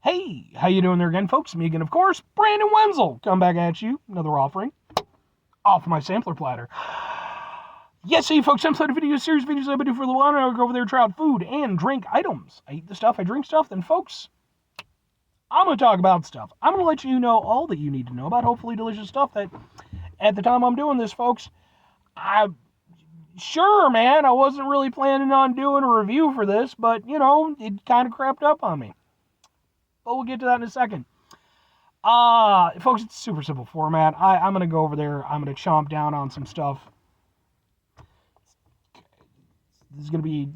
Hey, how you doing there again, folks? Me again, of course, Brandon Wenzel. Come back at you, another offering off my sampler platter. Yes, hey folks, I'm playing a video series videos I've been doing for a little while, and I'll go over there, try out food and drink items. I eat the stuff, I drink stuff, then folks, I'm going to talk about stuff. I'm going to let you know all that you need to know about hopefully delicious stuff that, at the time I'm doing this, folks, sure, man, I wasn't really planning on doing a review for this, but, it kind of crept up on me. But we'll get to that in a second. Folks, it's a super simple format. I'm going to go over there. I'm going to chomp down on some stuff. This is going to be,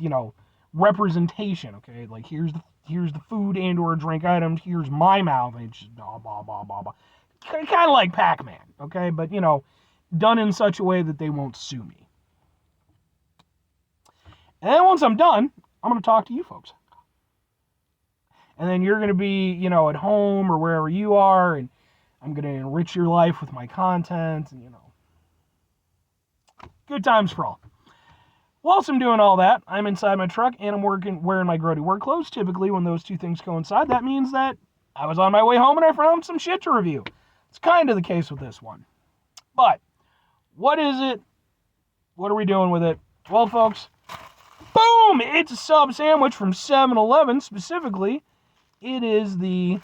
representation, okay? Like, here's the food and or drink items. Here's my mouth. And it's just blah, blah, blah, blah, blah. Kind of like Pac-Man, okay? But, done in such a way that they won't sue me. And then once I'm done, I'm going to talk to you folks. And then you're going to be, at home or wherever you are, and I'm going to enrich your life with my content, and, good times for all. Whilst I'm doing all that, I'm inside my truck, and I'm wearing my grody work clothes. Typically, when those two things coincide, that means that I was on my way home and I found some shit to review. It's kind of the case with this one. But, what is it? What are we doing with it? Well, folks, boom! It's a sub sandwich from 7-Eleven, specifically. It is the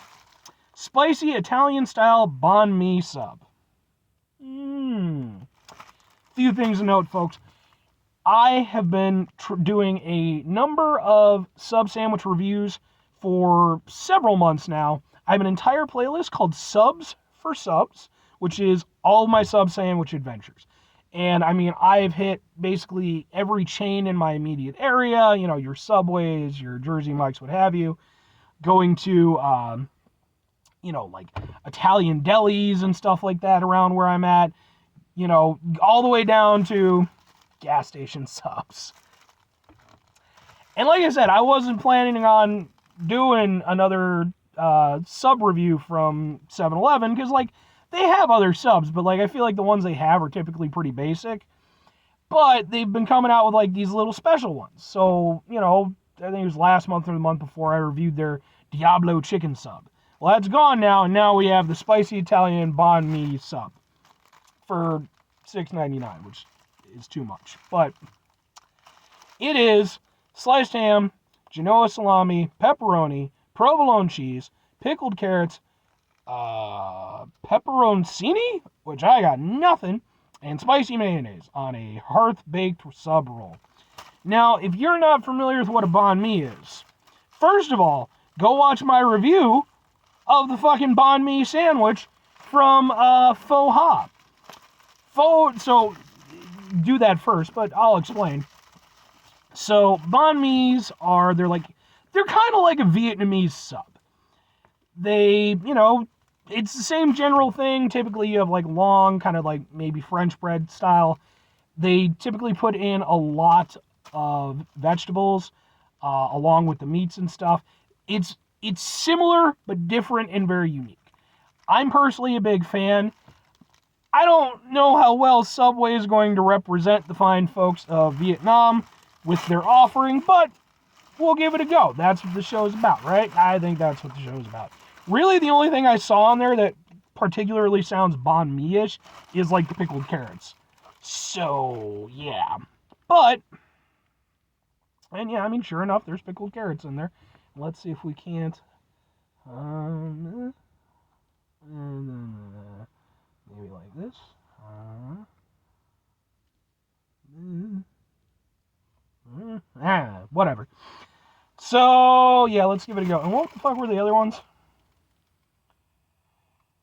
spicy Italian-style banh mi sub. Few things to note, folks. I have been doing a number of sub sandwich reviews for several months now. I have an entire playlist called Subs for Subs, which is all my sub sandwich adventures. And, I've hit basically every chain in my immediate area, your Subways, your Jersey Mike's, what have you. Going to, like Italian delis and stuff like that around where I'm at, all the way down to gas station subs. And like I said, I wasn't planning on doing another sub review from 7-Eleven because, they have other subs, but, I feel like the ones they have are typically pretty basic. But they've been coming out with, these little special ones. So, I think it was last month or the month before I reviewed their Diablo chicken sub. Well, that's gone now, and now we have the spicy Italian banh mi sub for $6.99, which is too much. But it is sliced ham, Genoa salami, pepperoni, provolone cheese, pickled carrots, pepperoncini, which I got nothing, and spicy mayonnaise on a hearth-baked sub roll. Now, if you're not familiar with what a banh mi is, first of all, go watch my review of the fucking banh mi sandwich from Pho Ha. So, do that first, but I'll explain. So, banh mi's they're kind of like a Vietnamese sub. They, it's the same general thing. Typically, you have, long, kind of maybe French bread style. They typically put in a lot of vegetables, along with the meats and stuff. It's similar, but different and very unique. I'm personally a big fan. I don't know how well Subway is going to represent the fine folks of Vietnam with their offering, but we'll give it a go. That's what the show's about, right? I think that's what the show's about. Really, the only thing I saw on there that particularly sounds banh mi-ish is, the pickled carrots. So, yeah. But, and yeah, sure enough, there's pickled carrots in there. Let's see if we can't, maybe like this. Whatever. So, yeah, let's give it a go. And what the fuck were the other ones?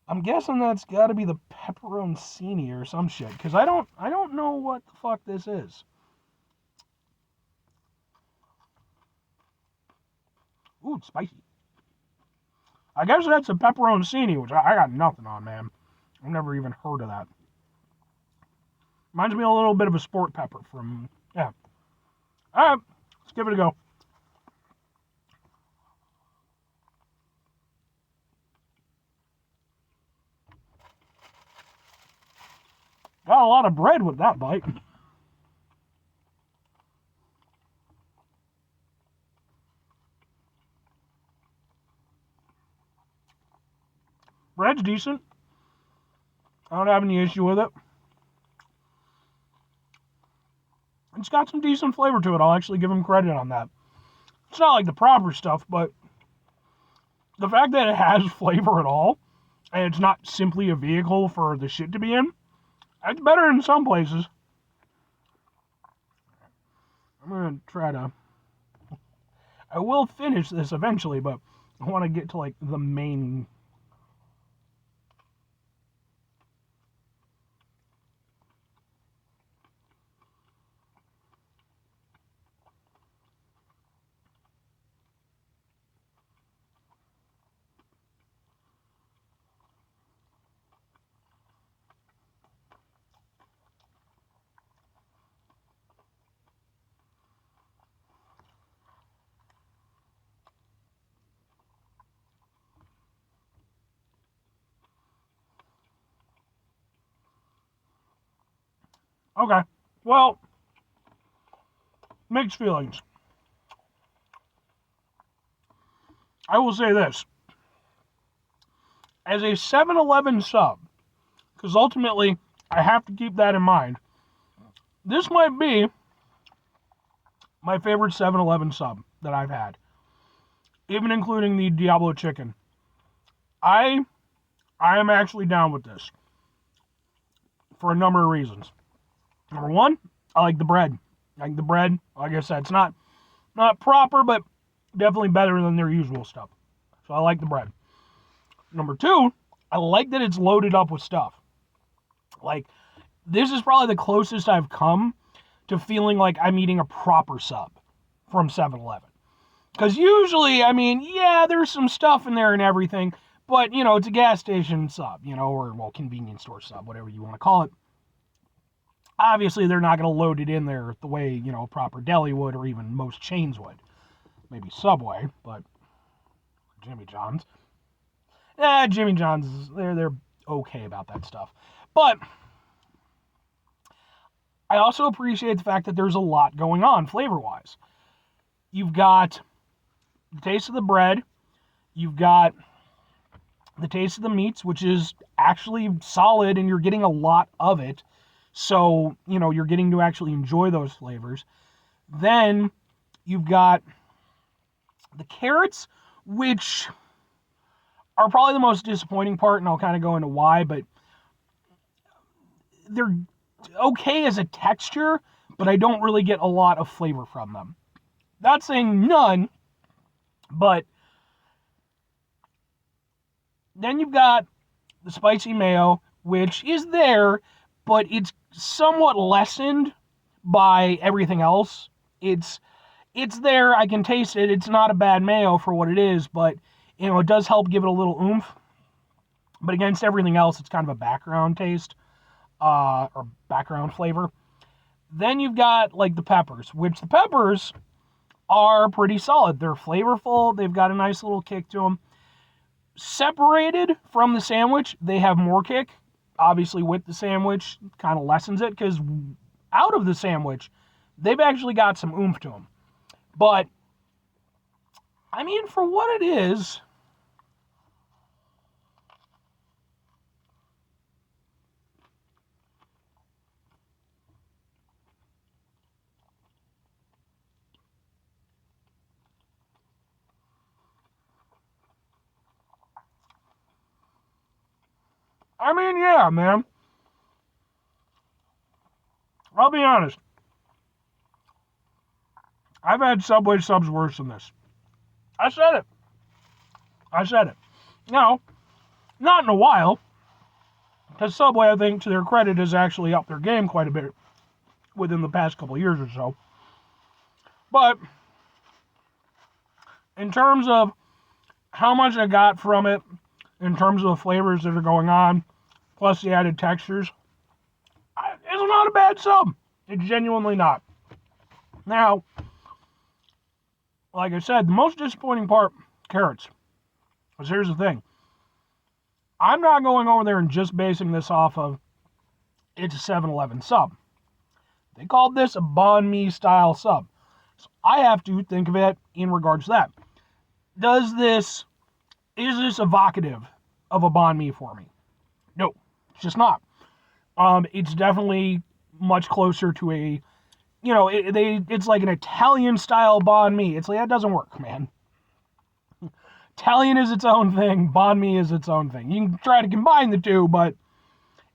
I'm guessing that's got to be the pepperoncini or some shit, because I don't know what the fuck this is. Ooh, it's spicy. I guess that's a pepperoncini, which I got nothing on, man. I've never even heard of that. Reminds me a little bit of a sport pepper from, yeah. Alright, let's give it a go. Got a lot of bread with that bite. Bread's decent. I don't have any issue with it. It's got some decent flavor to it. I'll actually give them credit on that. It's not like the proper stuff, but the fact that it has flavor at all, and it's not simply a vehicle for the shit to be in, that's better in some places. I'm going to try to... I will finish this eventually, but I want to get to, like, the main... Okay, well, mixed feelings. I will say this. As a 7-Eleven sub, because ultimately I have to keep that in mind, this might be my favorite 7-Eleven sub that I've had, even including the Diablo chicken. I am actually down with this for a number of reasons. Number one, I like the bread. Like I said, it's not proper, but definitely better than their usual stuff. So I like the bread. Number two, I like that it's loaded up with stuff. Like, this is probably the closest I've come to feeling like I'm eating a proper sub from 7-Eleven. Because usually, I mean, yeah, there's some stuff in there and everything, but, you know, it's a gas station sub, you know, or, well, convenience store sub, whatever you want to call it. Obviously, they're not going to load it in there the way, you know, a proper deli would, or even most chains would. Maybe Subway, but Jimmy John's. Jimmy John's, they're okay about that stuff. But I also appreciate the fact that there's a lot going on flavor-wise. You've got the taste of the bread. You've got the taste of the meats, which is actually solid, and you're getting a lot of it. So, you know, you're getting to actually enjoy those flavors. Then you've got the carrots, which are probably the most disappointing part, and I'll kind of go into why, but they're okay as a texture, but I don't really get a lot of flavor from them. Not saying none, but then you've got the spicy mayo, which is there, but it's somewhat lessened by everything else. It's there, I can taste it. It's not a bad mayo for what it is, but, you know, it does help give it a little oomph. But against everything else, it's kind of a background taste, or background flavor. Then you've got, like, the peppers, which the peppers are pretty solid. They're flavorful. They've got a nice little kick to them. Separated from the sandwich, they have more kick. Obviously, with the sandwich, kind of lessens it, because out of the sandwich, they've actually got some oomph to them. But, I mean, for what it is, I mean, yeah, man. I'll be honest. I've had Subway subs worse than this. I said it. Now, not in a while, because Subway, I think, to their credit, has actually upped their game quite a bit within the past couple of years or so. But, in terms of how much I got from it, in terms of the flavors that are going on, plus the added textures, it's not a bad sub. It's genuinely not. Now, like I said, the most disappointing part, carrots. Because here's the thing. I'm not going over there and just basing this off of it's a 7-Eleven sub. They called this a Banh Mi style sub. So I have to think of it in regards to that. Is this evocative of a banh mi for me. No, it's just not. It's definitely much closer to a, it's like an Italian style banh mi. It's like, that doesn't work, man. Italian is its own thing. Banh mi is its own thing. You can try to combine the two, but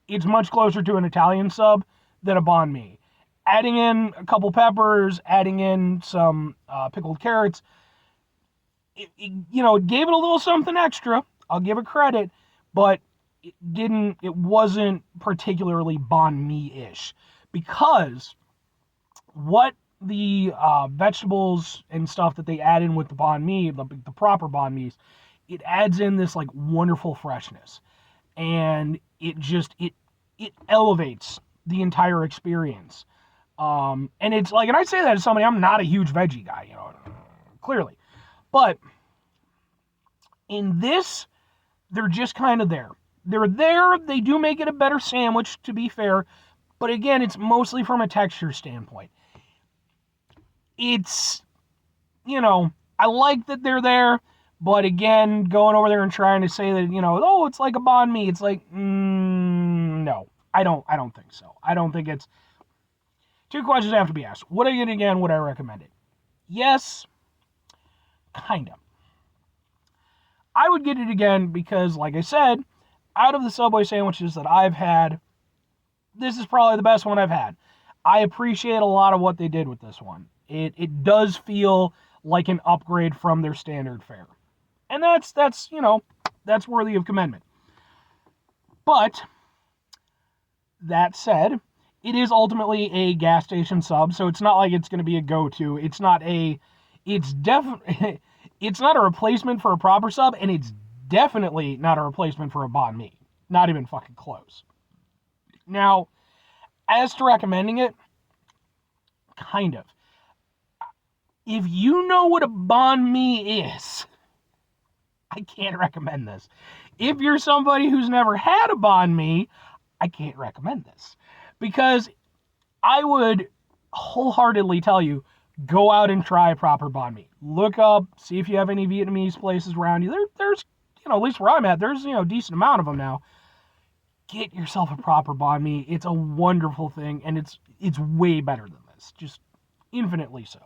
it's much closer to an Italian sub than a banh mi. Adding in a couple peppers, adding in some pickled carrots, it gave it a little something extra. I'll give it credit, but it wasn't particularly banh mi-ish, because what the vegetables and stuff that they add in with the banh mi, the proper banh mi's, it adds in this like wonderful freshness, and it elevates the entire experience. And it's like, and I say that as somebody, I'm not a huge veggie guy, clearly, but in this, they're just kind of there. They're there. They do make it a better sandwich, to be fair, but again, it's mostly from a texture standpoint. It's, I like that they're there, but again, going over there and trying to say that, oh, it's like a banh mi, it's like, no, I don't think so. I don't think it's. Two questions have to be asked. Would I get it again? Would I recommend it? Yes, kind of. I would get it again because, like I said, out of the Subway sandwiches that I've had, this is probably the best one I've had. I appreciate a lot of what they did with this one. It does feel like an upgrade from their standard fare. And that's worthy of commendment. But that said, it is ultimately a gas station sub, so it's not like it's going to be a go-to. It's not a replacement for a proper sub, and it's definitely not a replacement for a banh mi. Not even fucking close. Now, as to recommending it, kind of. If you know what a banh mi is, I can't recommend this. If you're somebody who's never had a banh mi, I can't recommend this. Because I would wholeheartedly tell you, go out and try a proper banh mi. Look up, see if you have any Vietnamese places around you. There's, at least where I'm at, there's, a decent amount of them now. Get yourself a proper banh mi. It's a wonderful thing, and it's way better than this. Just infinitely so.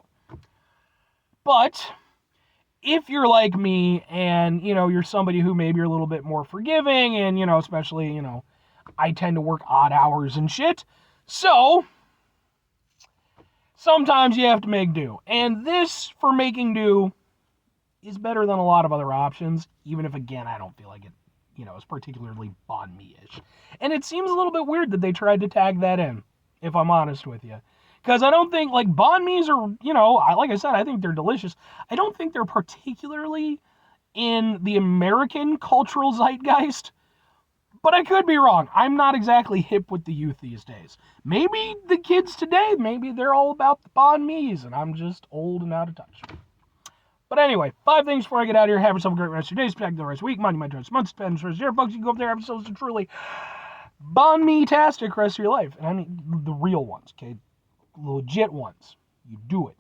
But if you're like me and, you're somebody who maybe you're a little bit more forgiving and, especially, I tend to work odd hours and shit. So, sometimes you have to make do. And this, for making do, is better than a lot of other options, even if, again, I don't feel like it, is particularly banh mi-ish. And it seems a little bit weird that they tried to tag that in, if I'm honest with you. Because I don't think, like, banh mi's are, like I said, I think they're delicious. I don't think they're particularly in the American cultural zeitgeist. But I could be wrong. I'm not exactly hip with the youth these days. Maybe the kids today, maybe they're all about the banh mi's, and I'm just old and out of touch. But anyway, 5 things before I get out of here. Have yourself a great rest of your day. Spectacular the rest of the week. Monday, my month, spend the rest of your folks. You can go up there, have yourselves a truly banh mi-tastic rest of your life. And I mean the real ones, okay? The legit ones. You do it.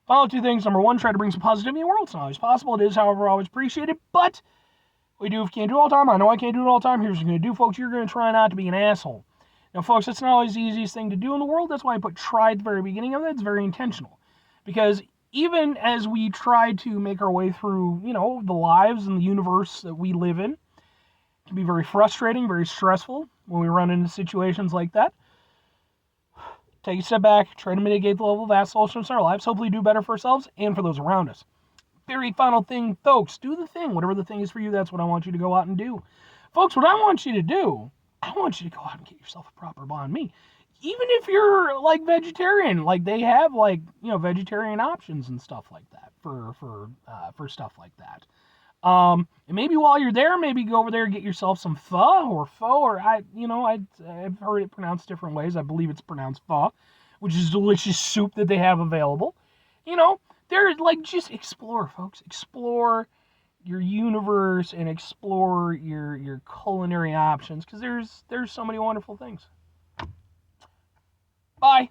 Final 2 things. Number 1, try to bring some positivity in the world. It's not always possible. It is, however, always appreciated. But we do if you can't do it all the time. I know I can't do it all the time. Here's what you're going to do, folks. You're going to try not to be an asshole. Now, folks, that's not always the easiest thing to do in the world. That's why I put try at the very beginning of it. It's very intentional. Because even as we try to make our way through, the lives and the universe that we live in, it can be very frustrating, very stressful when we run into situations like that. Take a step back, try to mitigate the level of assholishness in our lives, hopefully do better for ourselves and for those around us. Very final thing, folks, do the thing. Whatever the thing is for you, that's what I want you to go out and do. Folks, what I want you to do, I want you to go out and get yourself a proper banh mi. Even if you're, like, vegetarian, like, they have, like, vegetarian options and stuff like that for stuff like that. And maybe while you're there, maybe go over there and get yourself some pho, or I've heard it pronounced different ways. I believe it's pronounced pho, which is delicious soup that they have available. They're like, just explore, folks. Explore your universe and explore your culinary options, because there's so many wonderful things. Bye.